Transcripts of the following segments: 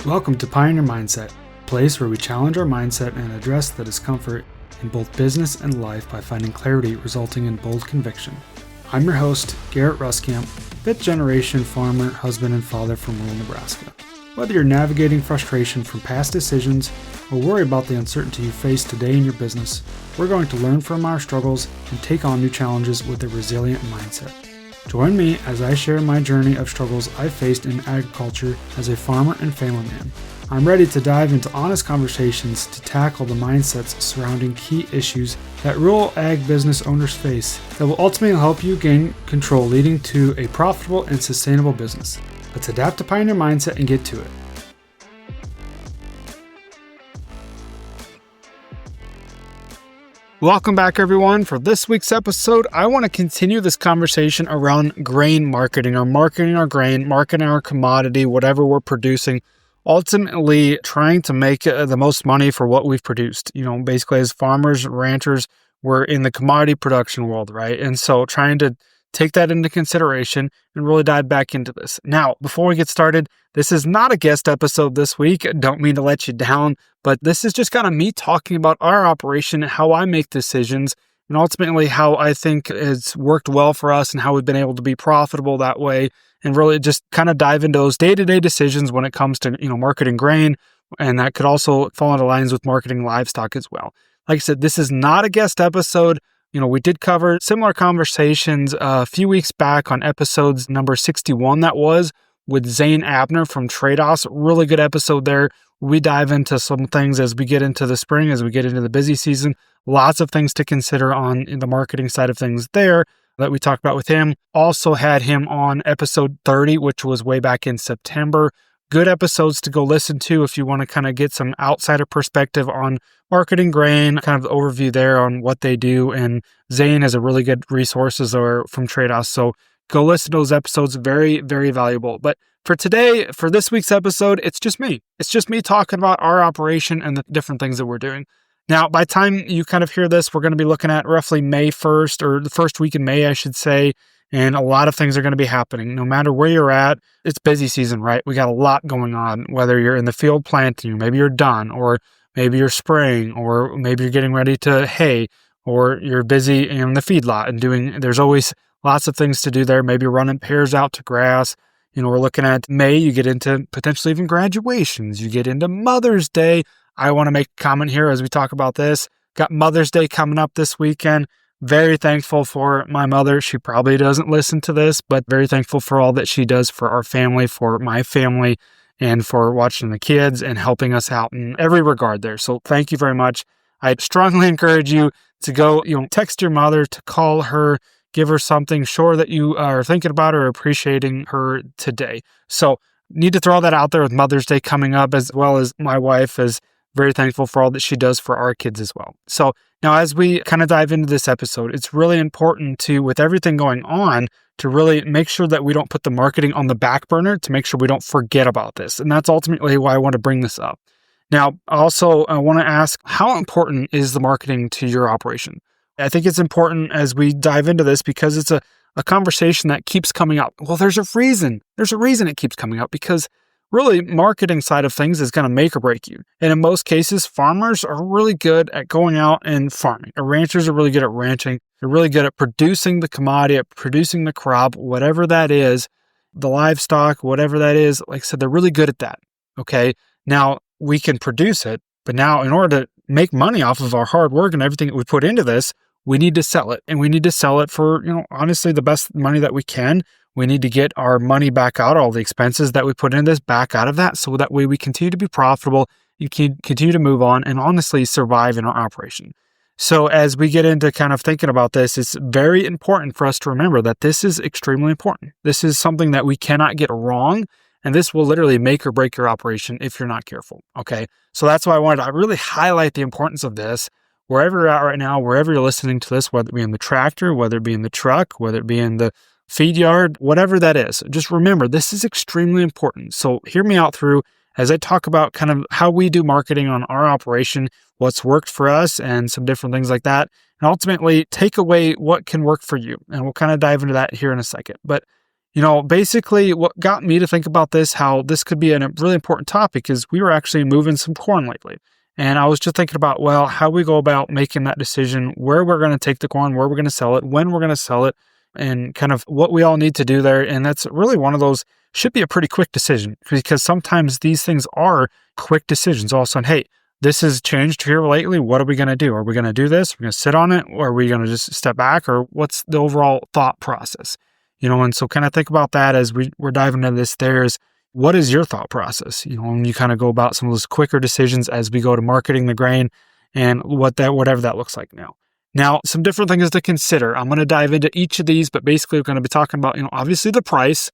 Welcome to Pioneer Mindset, a place where we challenge our mindset and address the discomfort in both business and life by finding clarity resulting in bold conviction. I'm your host, Garrett Ruskamp, fifth generation farmer, husband, and father from rural Nebraska. Whether you're navigating frustration from past decisions or worry about the uncertainty you face today in your business, we're going to learn from our struggles and take on new challenges with a resilient mindset. Join me as I share my journey of struggles I faced in agriculture as a farmer and family man. I'm ready to dive into honest conversations to tackle the mindsets surrounding key issues that rural ag business owners face that will ultimately help you gain control, leading to a profitable and sustainable business. Let's adapt to Pioneer Mindset and get to it. Welcome back, everyone. For this week's episode, I want to continue this conversation around grain marketing, or marketing our grain, marketing our commodity, whatever we're producing, ultimately trying to make the most money for what we've produced. Basically as farmers, ranchers, we're in the commodity production world, right? And so trying to take that into consideration and really dive back into this. Now, before we get started, this is not a guest episode this week. I don't mean to let you down, but this is just kind of me talking about our operation, how I make decisions, and ultimately how I think it's worked well for us and how we've been able to be profitable that way, and really just kind of dive into those day-to-day decisions when it comes to, marketing grain, and that could also fall into lines with marketing livestock as well. Like I said, this is not a guest episode. We did cover similar conversations a few weeks back on episodes number 61, that was, with Zane Abner from Trade-Offs. Really good episode there. We dive into some things as we get into the spring, as we get into the busy season. Lots of things to consider on the marketing side of things there that we talked about with him. Also had him on episode 30, which was way back in September. Good episodes to go listen to if you want to kind of get some outsider perspective on marketing grain, kind of the overview there on what they do. And Zane has a really good resources from Trade-Offs. So go listen to those episodes. Very, very valuable. But for today, for this week's episode, it's just me. It's just me talking about our operation and the different things that we're doing. Now, by the time you kind of hear this, we're going to be looking at roughly May 1st, or the first week in May, I should say. And a lot of things are going to be happening. No matter where you're at, it's busy season, right? We got a lot going on, whether you're in the field planting, maybe you're done, or maybe you're spraying, or maybe you're getting ready to hay, or you're busy in the feedlot and there's always lots of things to do there. Maybe you're running pairs out to grass. We're looking at May, you get into potentially even graduations, you get into Mother's Day. I want to make a comment here as we talk about this. Got Mother's Day coming up this weekend. Very thankful for my mother. She probably doesn't listen to this, but very thankful for all that she does for our family, for my family, and for watching the kids and helping us out in every regard there. So thank you very much. I strongly encourage you to go, text your mother, to call her, give her something, sure that you are thinking about her, appreciating her today. So need to throw that out there with Mother's Day coming up, as well as my wife is very thankful for all that she does for our kids as well. So now, as we kind of dive into this episode, it's really important to, with everything going on, to really make sure that we don't put the marketing on the back burner, to make sure we don't forget about this. And that's ultimately why I want to bring this up. Now, also, I want to ask, how important is the marketing to your operation? I think it's important as we dive into this because it's a conversation that keeps coming up. Well, there's a reason. There's a reason it keeps coming up, because really, marketing side of things is going to make or break you. And in most cases, farmers are really good at going out and farming. Ranchers are really good at ranching. They're really good at producing the commodity, at producing the crop, whatever that is, the livestock, whatever that is. Like I said, they're really good at that. Okay. Now, we can produce it, but now in order to make money off of our hard work and everything that we put into this, we need to sell it. And we need to sell it for, honestly, the best money that we can. We need to get our money back out, all the expenses that we put in this back out of that, so that way we continue to be profitable, you can continue to move on, and honestly survive in our operation. So as we get into kind of thinking about this, it's very important for us to remember that this is extremely important. This is something that we cannot get wrong, and this will literally make or break your operation if you're not careful, okay? So that's why I wanted to really highlight the importance of this, wherever you're at right now, wherever you're listening to this, whether it be in the tractor, whether it be in the truck, whether it be in the feed yard, whatever that is. Just remember, this is extremely important. So hear me out through as I talk about kind of how we do marketing on our operation, what's worked for us, and some different things like that. And ultimately take away what can work for you. And we'll kind of dive into that here in a second. But Basically what got me to think about this, how this could be a really important topic, is we were actually moving some corn lately. And I was just thinking about, well, how we go about making that decision, where we're going to take the corn, where we're going to sell it, when we're going to sell it, and kind of what we all need to do there. And that's really one of those, should be a pretty quick decision, because sometimes these things are quick decisions. All of a sudden, hey, this has changed here lately. What are we going to do? Are we going to do this? Are we going to sit on it? Or are we going to just step back? Or what's the overall thought process? And so kind of think about that as we're diving into this. What is your thought process? When you kind of go about some of those quicker decisions as we go to marketing the grain and whatever that looks like now. Now, some different things to consider. I'm going to dive into each of these, but basically we're going to be talking about, obviously the price,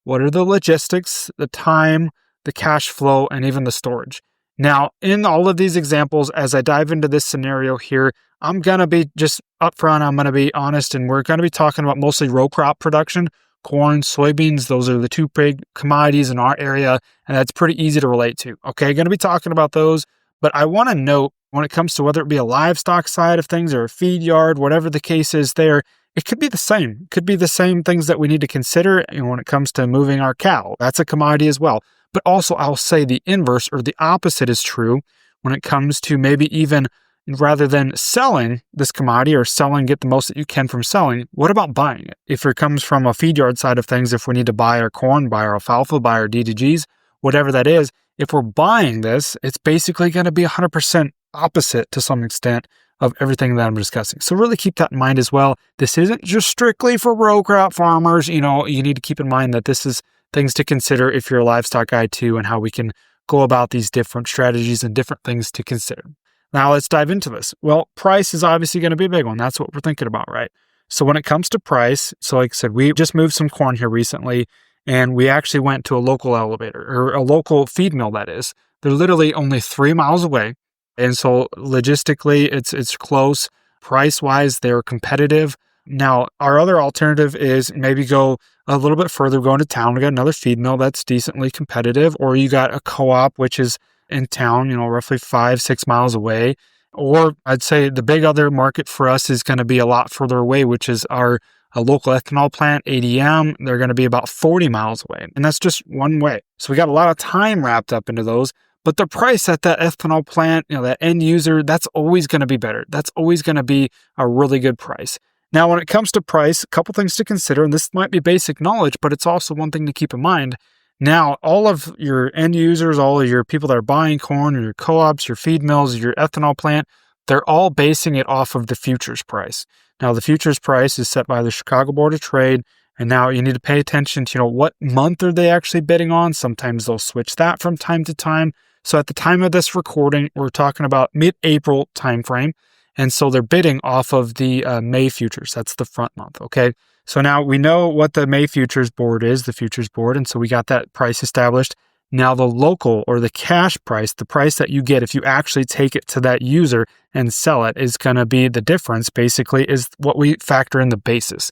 what are the logistics, the time, the cash flow, and even the storage. Now, in all of these examples, as I dive into this scenario here, I'm going to be just upfront, I'm going to be honest, and we're going to be talking about mostly row crop production, corn, soybeans. Those are the two big commodities in our area, and that's pretty easy to relate to. Okay, going to be talking about those, but I want to note when it comes to whether it be a livestock side of things or a feed yard, whatever the case is there, it could be the same. It could be the same things that we need to consider when it comes to moving our cattle. That's a commodity as well. But also, I'll say the inverse or the opposite is true when it comes to maybe even rather than selling this commodity or get the most that you can from selling, what about buying it? If it comes from a feed yard side of things, if we need to buy our corn, buy our alfalfa, buy our DDGs, whatever that is, if we're buying this, it's basically going to be 100% opposite to some extent of everything that I'm discussing. So really keep that in mind as well. This isn't just strictly for row crop farmers. You need to keep in mind that this is things to consider if you're a livestock guy too, and how we can go about these different strategies and different things to consider. Now let's dive into this. Well, price is obviously going to be a big one. That's what we're thinking about, right? So when it comes to price, so like I said, we just moved some corn here recently, and we actually went to a local elevator, or a local feed mill, that is. They're literally only 3 miles away. And so logistically, it's close. Price-wise, they're competitive. Now, our other alternative is maybe go a little bit further, go into town. We got another feed mill that's decently competitive, or you got a co-op, which is in town, roughly 5-6 miles away. Or I'd say the big other market for us is going to be a lot further away, which is a local ethanol plant, ADM. They're going to be about 40 miles away. And that's just one way. So we got a lot of time wrapped up into those. But the price at that ethanol plant, that end user, that's always going to be better. That's always going to be a really good price. Now, when it comes to price, a couple things to consider, and this might be basic knowledge, but it's also one thing to keep in mind. Now, all of your end users, all of your people that are buying corn, or your co-ops, your feed mills, your ethanol plant, they're all basing it off of the futures price. Now, the futures price is set by the Chicago Board of Trade, and now you need to pay attention to, what month are they actually bidding on. Sometimes they'll switch that from time to time. So at the time of this recording, we're talking about mid-April timeframe. And so they're bidding off of the May futures. That's the front month, okay? So now we know what the May futures board is, the futures board. And so we got that price established. Now the local or the cash price, the price that you get if you actually take it to that user and sell it, is going to be the difference, basically, is what we factor in the basis.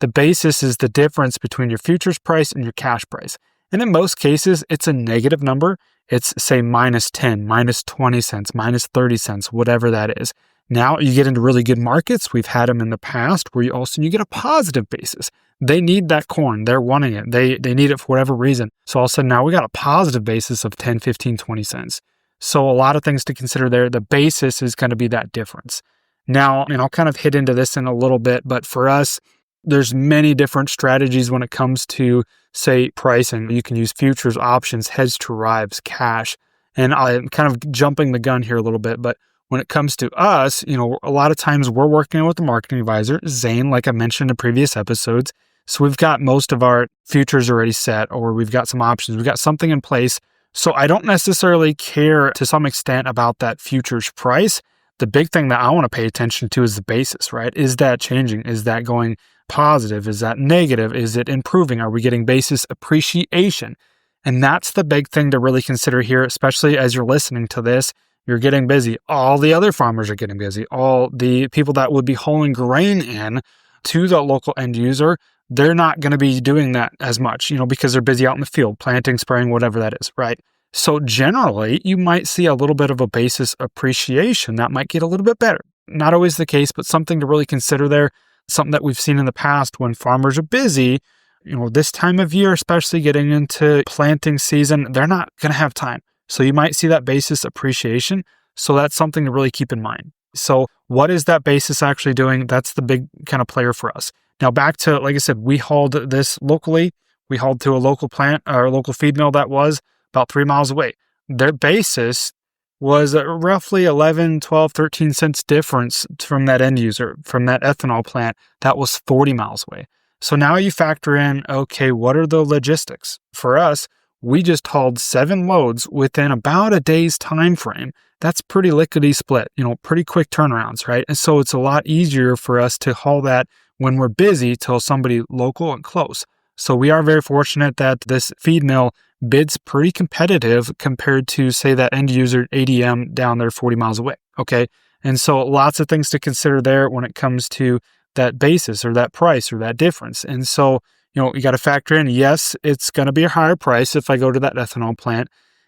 The basis is the difference between your futures price and your cash price. And in most cases, it's a negative number. It's say minus 10, minus 20 cents, minus 30 cents, whatever that is. Now you get into really good markets. We've had them in the past where you get a positive basis. They need that corn. They're wanting it. They need it for whatever reason. So all of a sudden now we got a positive basis of 10, 15, 20 cents. So a lot of things to consider there. The basis is going to be that difference. Now, and I'll kind of hit into this in a little bit, but for us, there's many different strategies when it comes to, say, pricing. You can use futures, options, hedge to arrives, cash. And I'm kind of jumping the gun here a little bit, but when it comes to us, a lot of times we're working with the marketing advisor, Zane, like I mentioned in previous episodes. So we've got most of our futures already set, or we've got some options. We've got something in place. So I don't necessarily care to some extent about that futures price. The big thing that I want to pay attention to is the basis, right? Is that changing? Is that going positive? Is that negative? Is it improving? Are we getting basis appreciation? And that's the big thing to really consider here, especially as you're listening to this. You're getting busy. All the other farmers are getting busy. All the people that would be hauling grain in to the local end user, they're not going to be doing that as much, because they're busy out in the field, planting, spraying, whatever that is, right? So generally, you might see a little bit of a basis appreciation. That might get a little bit better. Not always the case, but something to really consider there. Something that we've seen in the past when farmers are busy, This time of year, especially getting into planting season, they're not going to have time. So you might see that basis appreciation. So that's something to really keep in mind. So what is that basis actually doing? That's the big kind of player for us. Now back to, like I said, we hauled this locally. We hauled to a local plant or a local feed mill that was about 3 miles away. Their basis was roughly 11, 12, 13 cents difference from that end user, from that ethanol plant that was 40 miles away. So now you factor in, okay, what are the logistics? For us, we just hauled 7 loads within about a day's time frame. That's pretty lickety split, pretty quick turnarounds, right? And so it's a lot easier for us to haul that when we're busy to somebody local and close. So we are very fortunate that this feed mill bids pretty competitive compared to, say, that end user ADM down there 40 miles away, okay? And so lots of things to consider there when it comes to that basis or that price or that difference. And so, you got to factor in, yes, it's going to be a higher price if I go to that ethanol plant,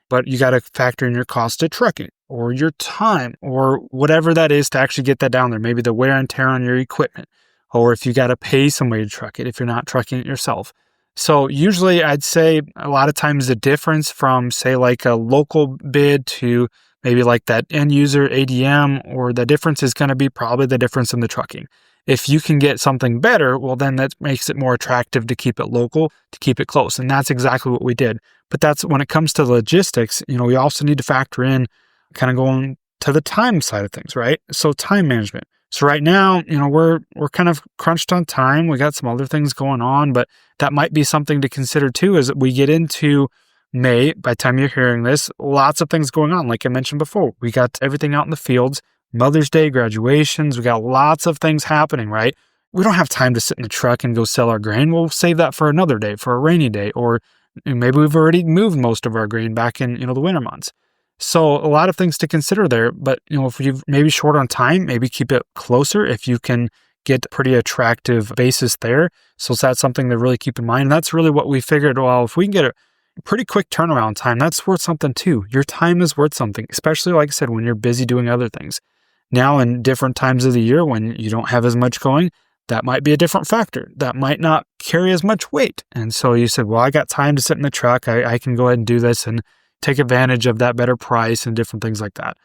but you got to factor in your cost of trucking or your time or whatever that is to actually get that down there. Maybe the wear and tear on your equipment, or if you got to pay somebody to truck it if you're not trucking it yourself. So usually I'd say a lot of times the difference from, say, like a local bid to maybe like that end user ADM, or the difference is going to be probably the difference in the trucking. If you can get something better, well, then that makes it more attractive to keep it local, to keep it close. And that's exactly what we did. But that's when it comes to logistics, we also need to factor in kind of going to the time side of things, right? So time management. So right now, we're kind of crunched on time. We got some other things going on, but that might be something to consider too, as we get into May. By the time you're hearing this, lots of things going on. Like I mentioned before, we got everything out in the fields. Mother's Day, graduations, we got lots of things happening, right? We don't have time to sit in the truck and go sell our grain. We'll save that for another day, for a rainy day, or maybe we've already moved most of our grain back in, the winter months. So a lot of things to consider there, but if you're maybe short on time, maybe keep it closer if you can get pretty attractive basis there. So that's something to really keep in mind. And that's really what we figured. Well, if we can get a pretty quick turnaround time, that's worth something too. Your time is worth something, especially, like I said, when you're busy doing other things. Now, in different times of the year when you don't have as much going, that might be a different factor. That might not carry as much weight. And so you said, well, I got time to sit in the truck. I can go ahead and do this and take advantage of that better price and different things like that.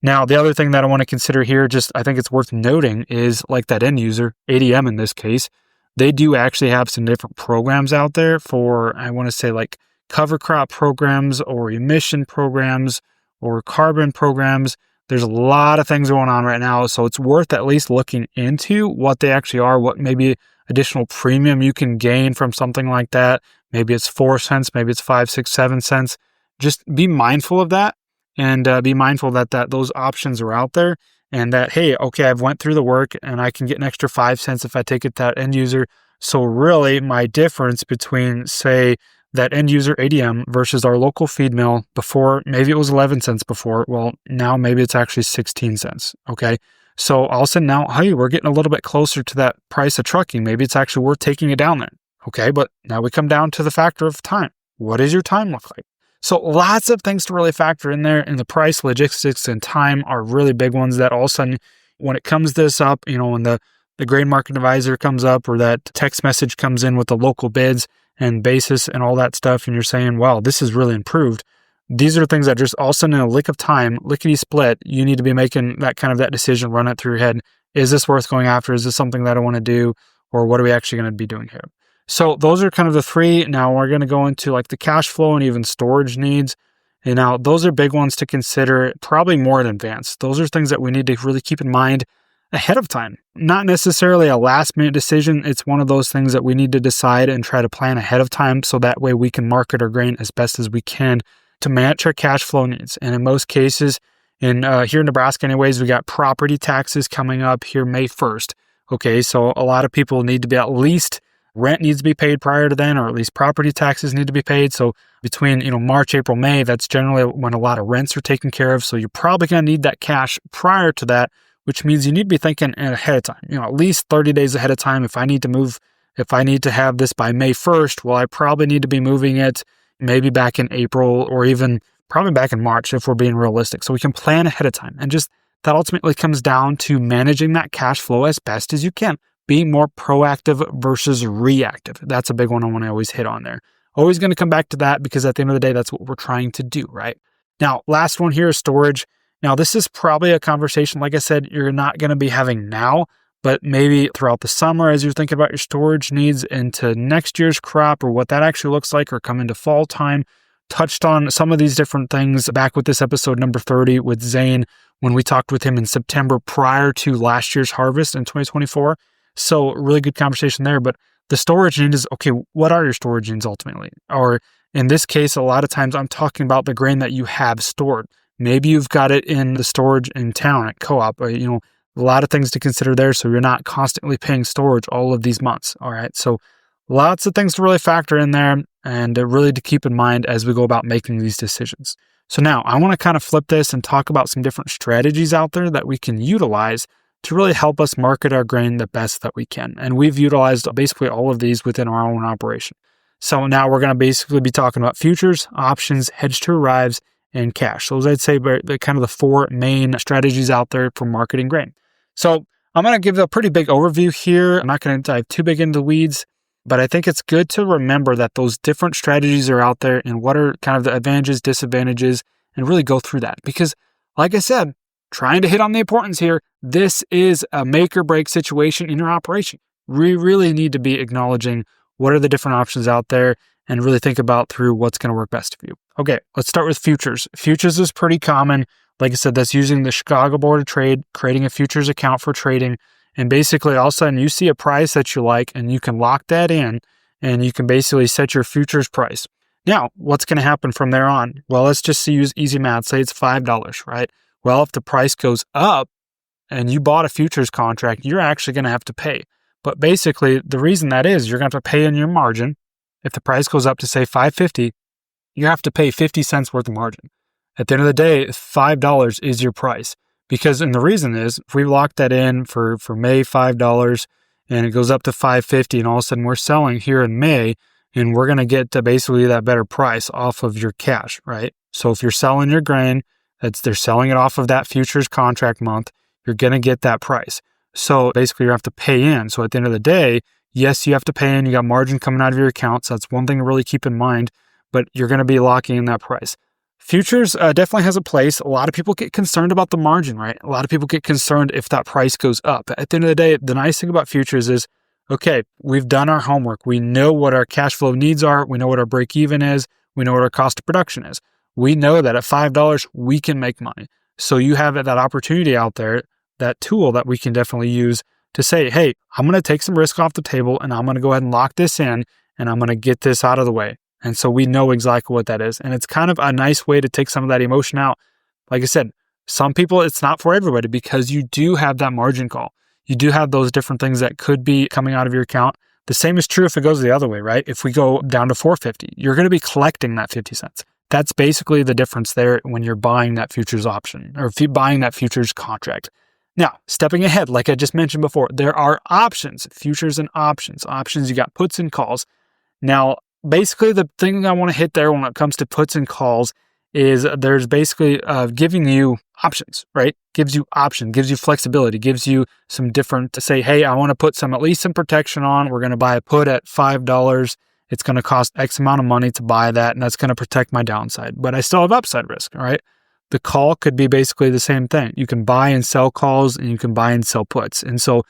Now, the other thing that I want to consider here, I think it's worth noting, is like that end user, ADM in this case, they do actually have some different programs out there for, I want to say, like cover crop programs or emission programs or carbon programs. There's a lot of things going on right now, so it's worth at least looking into what they actually are, what maybe additional premium you can gain from something like that. Maybe it's 4 cents, maybe it's 5, 6, 7 cents. Just be mindful of that, and be mindful that those options are out there, and that, hey, okay, I've went through the work and I can get an extra 5 cents if I take it to that end user. So really my difference between, say, that end user ADM versus our local feed mill before, maybe it was 11 cents before. Well, now maybe it's actually 16 cents. Okay. So all of a sudden now, hey, we're getting a little bit closer to that price of trucking. Maybe it's actually worth taking it down then. Okay. But now we come down to the factor of time. What does your time look like? So lots of things to really factor in there, and the price, logistics, and time are really big ones that all of a sudden, when it comes this up, when the grain market advisor comes up or that text message comes in with the local bids and basis and all that stuff, and you're saying, wow, this is really improved. These are things that just all of a sudden in a lick of time, lickety split, you need to be making that decision, run it through your head. Is this worth going after? Is this something that I want to do? Or what are we actually going to be doing here? So those are kind of the three. Now we're going to go into like the cash flow and even storage needs. And now those are big ones to consider, probably more in advance. Those are things that we need to really keep in mind ahead of time. Not necessarily a last minute decision. It's one of those things that we need to decide and try to plan ahead of time, so that way we can market our grain as best as we can to match our cash flow needs. And in most cases, here in Nebraska anyways, we got property taxes coming up here May 1st. Okay, so a lot of people need to be, at least rent needs to be paid prior to then, or at least property taxes need to be paid. So between March, April, May, that's generally when a lot of rents are taken care of. So you're probably going to need that cash prior to that, which means you need to be thinking ahead of time, at least 30 days ahead of time. If I need to have this by May 1st, well, I probably need to be moving it maybe back in April, or even probably back in March if we're being realistic. So we can plan ahead of time. And just that ultimately comes down to managing that cash flow as best as you can. being more proactive versus reactive. That's a big one I want to always hit on there. Always going to come back to that because at the end of the day, that's what we're trying to do, right? Now, last one here is storage. Now, this is probably a conversation, like I said, you're not going to be having now, but maybe throughout the summer as you're thinking about your storage needs into next year's crop or what that actually looks like, or come into fall time. Touched on some of these different things back with this episode number 30 with Zane when we talked with him in September prior to last year's harvest in 2024. So really good conversation there. But the storage need is, okay, what are your storage needs ultimately? Or in this case, a lot of times I'm talking about the grain that you have stored. Maybe you've got it in the storage in town at co-op, or, a lot of things to consider there. So you're not constantly paying storage all of these months. All right. So lots of things to really factor in there and really to keep in mind as we go about making these decisions. So now I want to kind of flip this and talk about some different strategies out there that we can utilize to really help us market our grain the best that we can. And we've utilized basically all of these within our own operation. So now we're going to basically be talking about futures, options, hedge to arrives, and cash. Those I'd say are kind of the four main strategies out there for marketing grain. So I'm going to give a pretty big overview here. I'm not going to dive too big into the weeds, but I think it's good to remember that those different strategies are out there and what are kind of the advantages, disadvantages, and really go through that. Because like I said, trying to hit on the importance here, this is a make or break situation in your operation. We really need to be acknowledging what are the different options out there and really think about through what's going to work best for you. Okay, let's start with futures. Futures is pretty common. Like I said, that's using the Chicago Board of Trade, creating a futures account for trading. And basically, all of a sudden, you see a price that you like, and you can lock that in, and you can basically set your futures price. Now, what's going to happen from there on? Well, let's just use easy math. Say it's $5, right? Well, if the price goes up and you bought a futures contract, you're actually going to have to pay. But basically, the reason that is, you're going to have to pay in your margin. If the price goes up to, say, $5.50, you have to pay 50 cents worth of margin. At the end of the day, $5 is your price. And the reason is, if we lock that in for May, $5, and it goes up to $5.50, and all of a sudden we're selling here in May, and we're going to get to basically that better price off of your cash, right? So if you're selling your grain, they're selling it off of that futures contract month, you're going to get that price. So basically you have to pay in. So at the end of the day, yes, you have to pay in, you got margin coming out of your account. So that's one thing to really keep in mind, but you're going to be locking in that price. Futures definitely has a place. A lot of people get concerned about the margin, right? A lot of people get concerned if that price goes up. At the end of the day, the nice thing about futures is, okay, we've done our homework. We know what our cash flow needs are. We know what our break even is. We know what our cost of production is. We know that at $5, we can make money. So you have that opportunity out there, that tool that we can definitely use to say, hey, I'm going to take some risk off the table and I'm going to go ahead and lock this in and I'm going to get this out of the way. And so we know exactly what that is. And it's kind of a nice way to take some of that emotion out. Like I said, some people, it's not for everybody because you do have that margin call. You do have those different things that could be coming out of your account. The same is true if it goes the other way, right? If we go down to $4.50, you're going to be collecting that 50 cents. That's basically the difference there when you're buying that futures option or if you're buying that futures contract. Now, stepping ahead, like I just mentioned before, there are options, futures and options. Options, you got puts and calls. Now, basically the thing I want to hit there when it comes to puts and calls is there's basically giving you options, right? Gives you option, gives you flexibility, gives you some different to say, hey, I want to put at least some protection on. We're going to buy a put at $5. It's going to cost X amount of money to buy that, and that's going to protect my downside. But I still have upside risk, all right? The call could be basically the same thing. You can buy and sell calls, and you can buy and sell puts. And so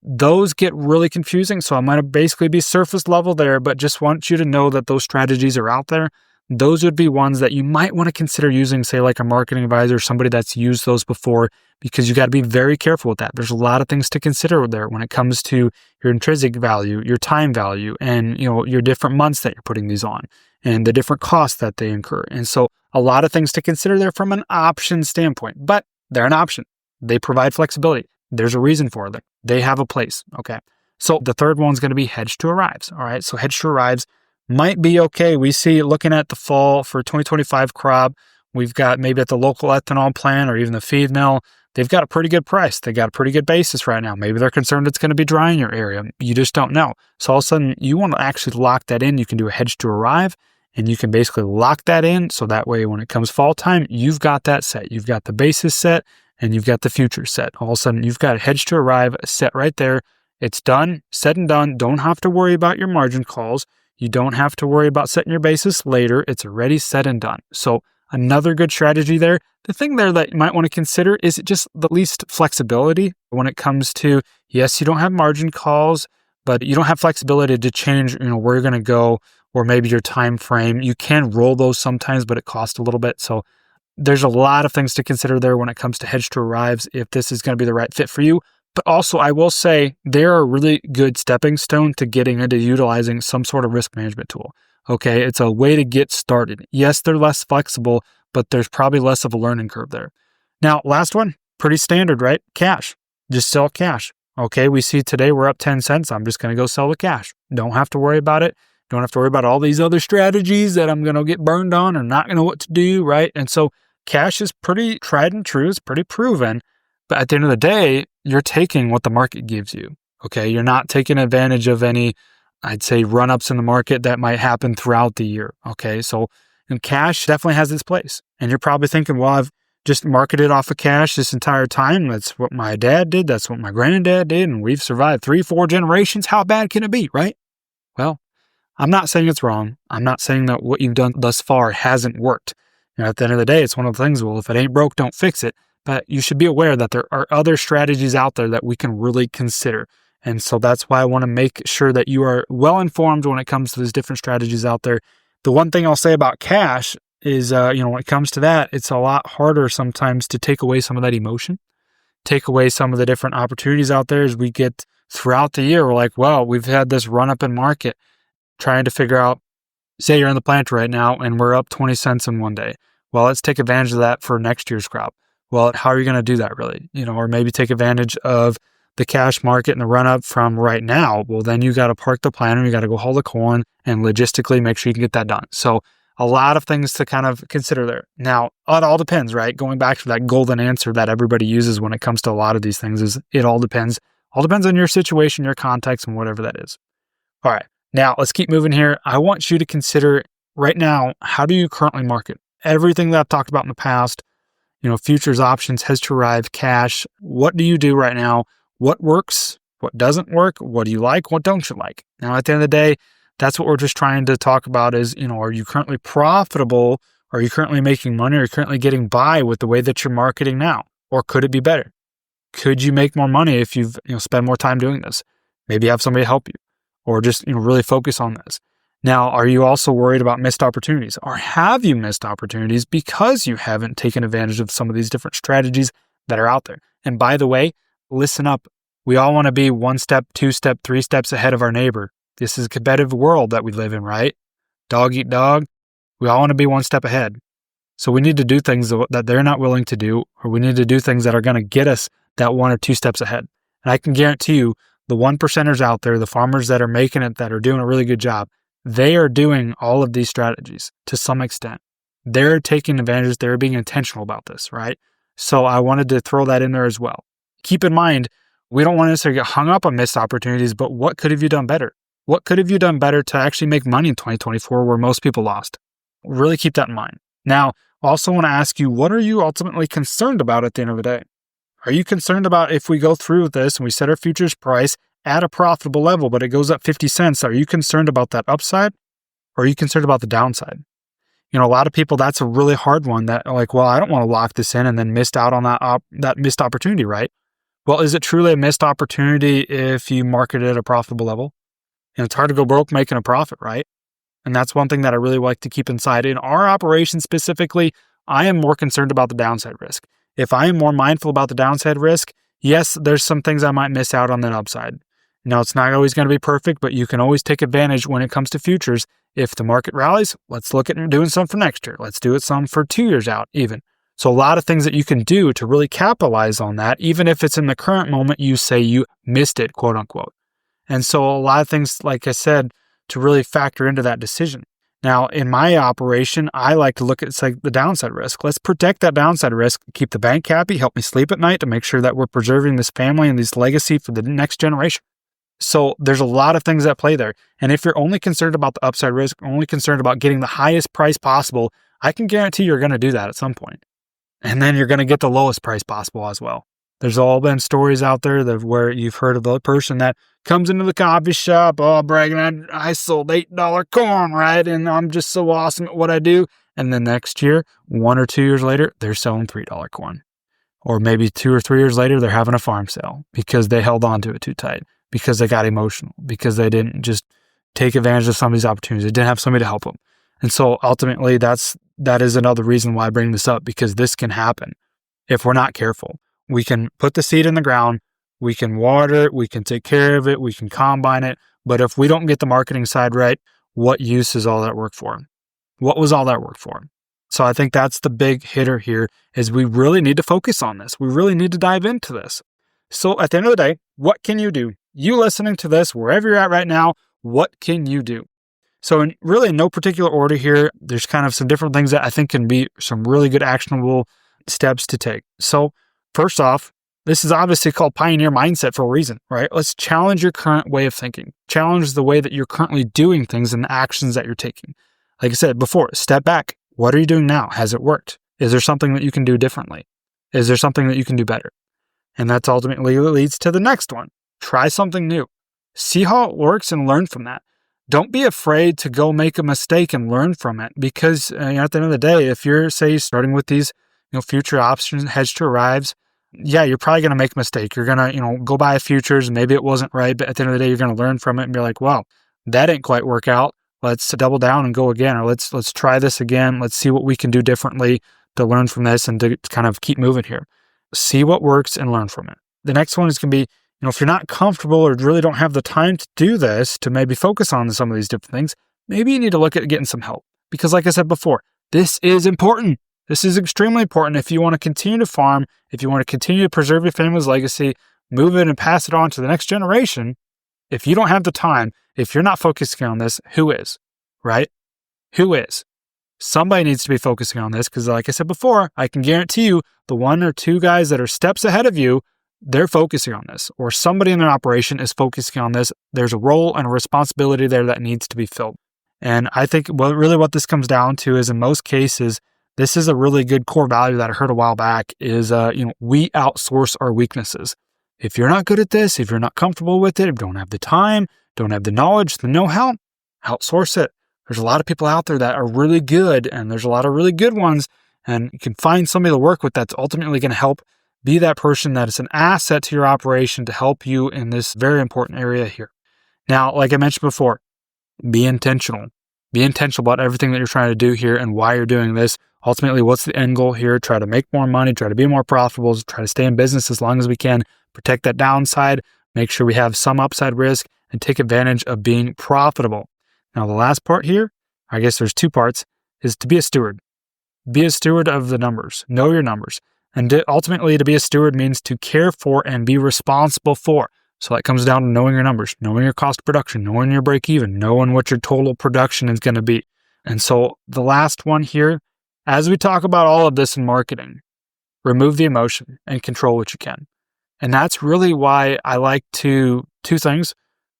those get really confusing. So I'm going to basically be surface level there, but just want you to know that those strategies are out there. Those would be ones that you might want to consider using, say like a marketing advisor, somebody that's used those before, because you got to be very careful with that. There's a lot of things to consider there when it comes to your intrinsic value, your time value, and your different months that you're putting these on, and the different costs that they incur. And so a lot of things to consider there from an option standpoint, but they're an option. They provide flexibility. There's a reason for them. They have a place. Okay. So the third one's going to be hedge to arrives. All right. So hedge to arrives might be okay. We see looking at the fall for 2025 crop, we've got maybe at the local ethanol plant or even the feed mill, they've got a pretty good price. They got a pretty good basis right now. Maybe they're concerned it's going to be dry in your area. You just don't know. So all of a sudden you want to actually lock that in. You can do a hedge to arrive and you can basically lock that in. So that way, when it comes fall time, you've got that set. You've got the basis set and you've got the future set. All of a sudden you've got a hedge to arrive set right there. It's done, said and done. Don't have to worry about your margin calls. You don't have to worry about setting your basis later. It's already said and done. So another good strategy there. The thing there that you might want to consider is just the least flexibility when it comes to, yes, you don't have margin calls, but you don't have flexibility to change, where you're going to go or maybe your time frame. You can roll those sometimes, but it costs a little bit. So there's a lot of things to consider there when it comes to hedge to arrives if this is going to be the right fit for you. But also, I will say they're a really good stepping stone to getting into utilizing some sort of risk management tool. Okay, it's a way to get started. Yes, they're less flexible, but there's probably less of a learning curve there. Now, last one, pretty standard, right? Cash. Just sell cash. Okay, we see today we're up 10 cents. I'm just going to go sell the cash. Don't have to worry about it. Don't have to worry about all these other strategies that I'm going to get burned on or not going to know what to do, right? And so cash is pretty tried and true. It's pretty proven. But at the end of the day, you're taking what the market gives you. Okay, you're not taking advantage of any, I'd say, run-ups in the market that might happen throughout the year. Okay, so cash definitely has its place. And you're probably thinking, well, I've just marketed off of cash this entire time. That's what my dad did. That's what my granddad did. And we've survived 3-4 generations. How bad can it be, right? Well, I'm not saying it's wrong. I'm not saying that what you've done thus far hasn't worked. At the end of the day, it's one of the things, well, if it ain't broke, don't fix it. But you should be aware that there are other strategies out there that we can really consider. And so that's why I want to make sure that you are well informed when it comes to these different strategies out there. The one thing I'll say about cash is, when it comes to that, it's a lot harder sometimes to take away some of that emotion, take away some of the different opportunities out there as we get throughout the year. We're like, well, we've had this run up in market, trying to figure out, say you're in the plant right now and we're up 20 cents in one day. Well, let's take advantage of that for next year's crop. Well, how are you going to do that really? Or maybe take advantage of the cash market and the run up from right now. Well, then you got to park the planter, you got to go haul the corn and logistically make sure you can get that done. So a lot of things to kind of consider there. Now, it all depends, right? Going back to that golden answer that everybody uses when it comes to a lot of these things is it all depends. All depends on your situation, your context, and whatever that is. All right. Now, let's keep moving here. I want you to consider right now, how do you currently market? Everything that I've talked about in the past, futures, options, hedge to arrive, cash. What do you do right now? What works? What doesn't work? What do you like? What don't you like? Now, at the end of the day, that's what we're just trying to talk about is, are you currently profitable? Are you currently making money? Are you currently getting by with the way that you're marketing now? Or could it be better? Could you make more money if you've, spend more time doing this? Maybe have somebody help you or just, really focus on this. Now, are you also worried about missed opportunities, or have you missed opportunities because you haven't taken advantage of some of these different strategies that are out there? And by the way, listen up. We all want to be 1 step, 2 step, 3 steps ahead of our neighbor. This is a competitive world that we live in, right? Dog eat dog. We all want to be 1 step ahead. So we need to do things that they're not willing to do, or we need to do things that are going to get us that 1 or 2 steps ahead. And I can guarantee you, the 1%ers out there, the farmers that are making it, that are doing a really good job, they are doing all of these strategies to some extent. They're taking advantage. They're being intentional about this, right? So I wanted to throw that in there as well. Keep in mind, we don't want to necessarily get hung up on missed opportunities, but what could have you done better? What could have you done better to actually make money in 2024 where most people lost? Really keep that in mind. Now, I also want to ask you, what are you ultimately concerned about at the end of the day? Are you concerned about if we go through with this and we set our futures price at a profitable level, but it goes up 50 cents, are you concerned about that upside, or are you concerned about the downside? A lot of people, that's a really hard one that are like, well, I don't want to lock this in and then missed out on that missed opportunity, right? Well, is it truly a missed opportunity if you market it at a profitable level? It's hard to go broke making a profit, right? And that's one thing that I really like to keep inside. In our operation specifically, I am more concerned about the downside risk. If I am more mindful about the downside risk, yes, there's some things I might miss out on the upside. Now, it's not always going to be perfect, but you can always take advantage when it comes to futures. If the market rallies, let's look at doing some for next year. Let's do it some for 2 years out even. So a lot of things that you can do to really capitalize on that, even if it's in the current moment, you say you missed it, quote unquote. And so a lot of things, like I said, to really factor into that decision. Now, in my operation, I like to look at the downside risk. Let's protect that downside risk, keep the bank happy, help me sleep at night to make sure that we're preserving this family and this legacy for the next generation. So there's a lot of things that play there. And if you're only concerned about the upside risk, only concerned about getting the highest price possible, I can guarantee you're going to do that at some point. And then you're going to get the lowest price possible as well. There's all been stories out there where you've heard of the person that comes into the coffee shop, all bragging, I sold $8 corn, right? And I'm just so awesome at what I do. And then next year, 1 or 2 years later, they're selling $3 corn. Or maybe 2 or 3 years later, they're having a farm sale because they held on to it too tight, because they got emotional, because they didn't just take advantage of some of these opportunities. They didn't have somebody to help them. And so ultimately, that is another reason why I bring this up, because this can happen if we're not careful. We can put the seed in the ground, we can water it, we can take care of it, we can combine it. But if we don't get the marketing side right, what use is all that work for? What was all that work for? So I think that's the big hitter here, is we really need to focus on this. We really need to dive into this. So at the end of the day, what can you do? You listening to this, wherever you're at right now, what can you do? So in really no particular order here, there's kind of some different things that I think can be some really good actionable steps to take. So first off, this is obviously called pioneer mindset for a reason, right? Let's challenge your current way of thinking. Challenge the way that you're currently doing things and the actions that you're taking. Like I said before, step back. What are you doing now? Has it worked? Is there something that you can do differently? Is there something that you can do better? And that's ultimately what leads to the next one. Try something new. See how it works and learn from that. Don't be afraid to go make a mistake and learn from it, because at the end of the day, if you're, say, starting with these future options hedged to arrives, yeah, you're probably going to make a mistake. You're going to go buy futures and maybe it wasn't right, but at the end of the day, you're going to learn from it and be like, wow, that didn't quite work out. Let's double down and go again, or let's try this again. Let's see what we can do differently to learn from this and to kind of keep moving here. See what works and learn from it. The next one is going to be, if you're not comfortable or really don't have the time to do this, to maybe focus on some of these different things, maybe you need to look at getting some help. Because like I said before, this is important. This is extremely important if you want to continue to farm, if you want to continue to preserve your family's legacy, move it and pass it on to the next generation. If you don't have the time, if you're not focusing on this, who is, right? Who is? Somebody needs to be focusing on this, because like I said before, I can guarantee you the 1 or 2 guys that are steps ahead of you, they're focusing on this, or somebody in their operation is focusing on this. There's a role and a responsibility there that needs to be filled. And I think what this comes down to is, in most cases, this is a really good core value that I heard a while back is, we outsource our weaknesses. If you're not good at this, if you're not comfortable with it, if you don't have the time, don't have the knowledge, the know-how, outsource it. There's a lot of people out there that are really good, and there's a lot of really good ones, and you can find somebody to work with that's ultimately going to help be that person that is an asset to your operation to help you in this very important area here. Now, like I mentioned before, be intentional. Be intentional about everything that you're trying to do here and why you're doing this. Ultimately, what's the end goal here? Try to make more money, try to be more profitable, try to stay in business as long as we can, protect that downside, make sure we have some upside risk, and take advantage of being profitable. Now, the last part here, I guess there's 2 parts, is to be a steward. Be a steward of the numbers. Know your numbers. And ultimately, to be a steward means to care for and be responsible for. So that comes down to knowing your numbers, knowing your cost of production, knowing your break even, knowing what your total production is going to be. And so the last one here, as we talk about all of this in marketing, remove the emotion and control what you can. And that's really why I like to, 2 things,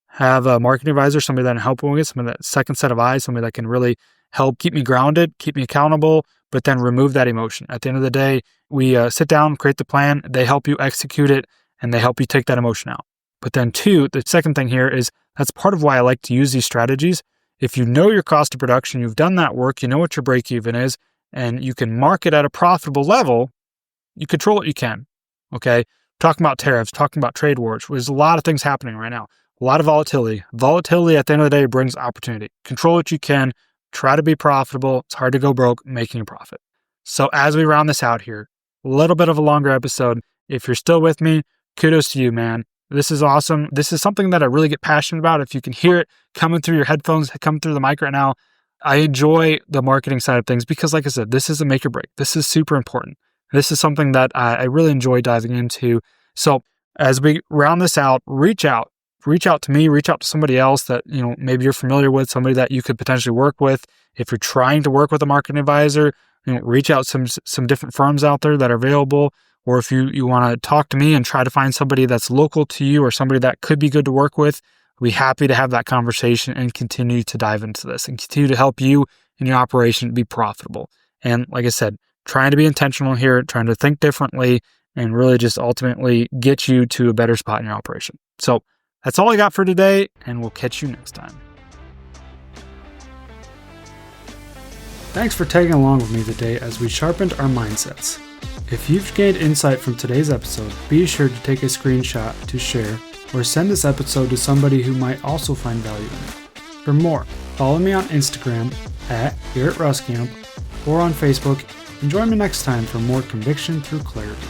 have a marketing advisor, somebody that can help me with, somebody that second set of eyes, somebody that can really help keep me grounded, keep me accountable, but then remove that emotion. At the end of the day, we sit down, create the plan, they help you execute it, and they help you take that emotion out. But then 2, the second thing here is, that's part of why I like to use these strategies. If you know your cost of production, you've done that work, you know what your break even is, and you can market at a profitable level, you control what you can, okay? Talking about tariffs, talking about trade wars, there's a lot of things happening right now. A lot of volatility. Volatility at the end of the day brings opportunity. Control what you can, try to be profitable. It's hard to go broke making a profit. So as we round this out here, a little bit of a longer episode. If you're still with me, kudos to you, man. This is awesome. This is something that I really get passionate about. If you can hear it coming through your headphones, coming through the mic right now, I enjoy the marketing side of things because, like I said, this is a make or break. This is super important. This is something that I really enjoy diving into. So as we round this out, reach out to me, reach out to somebody else that, maybe you're familiar with, somebody that you could potentially work with. If you're trying to work with a marketing advisor, reach out to some different firms out there that are available. Or if you want to talk to me and try to find somebody that's local to you or somebody that could be good to work with, I'd be happy to have that conversation and continue to dive into this and continue to help you in your operation be profitable. And like I said, trying to be intentional here, trying to think differently and really just ultimately get you to a better spot in your operation. So that's all I got for today, and we'll catch you next time. Thanks for tagging along with me today as we sharpened our mindsets. If you've gained insight from today's episode, be sure to take a screenshot to share or send this episode to somebody who might also find value in it. For more, follow me on Instagram @GarrettRuskamp or on Facebook, and join me next time for more conviction through clarity.